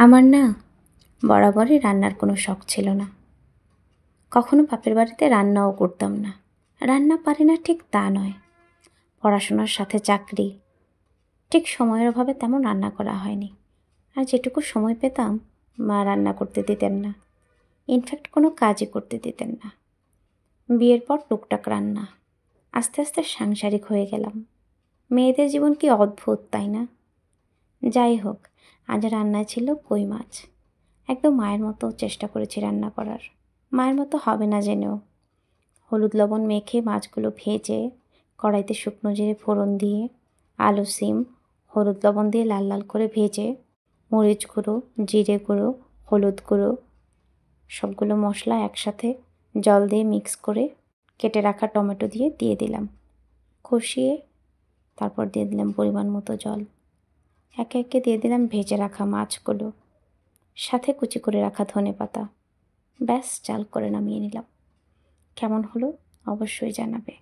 আমার না বরাবরই রান্নার কোনো শখ ছিল না। কখনো বাপের বাড়িতে রান্নাও করতাম না। রান্না পারি না ঠিক তা নয়, পড়াশোনার সাথে চাকরি, ঠিক সময়ের অভাবে তেমন রান্না করা হয়নি। আর যেটুকু সময় পেতাম মা রান্না করতে দিতেন না, ইনফ্যাক্ট কোনো কাজই করতে দিতেন না। বিয়ের পর টুকটাক রান্না, আস্তে আস্তে সাংসারিক হয়ে গেলাম। মেয়েদের জীবন কি অদ্ভুত, তাই না? যাই হোক, আজ রান্নায় ছিল কই মাছ। একদম মায়ের মতো চেষ্টা করেছি রান্না করার, মায়ের মতো হবে না জেনেও। হলুদ লবণ মেখে মাছগুলো ভেজে কড়াইতে শুকনো জিরে ফোড়ন দিয়ে, আলু সিম হলুদ লবণ দিয়ে লাল লাল করে ভেজে, মরিচ গুঁড়ো, জিরে গুঁড়ো, হলুদ গুঁড়ো সবগুলো মশলা একসাথে জল দিয়ে মিক্স করে কেটে রাখা টমেটো দিয়ে দিলাম, কষিয়ে তারপর দিয়ে দিলাম পরিমাণ মতো জল। একে একে দিয়ে দিলাম ভেজে রাখা মাছগুলো, সাথে কুচি করে রাখা ধনেপাতা। ব্যাস, চাল করে নামিয়ে নিলাম। কেমন হলো অবশ্যই জানাবে।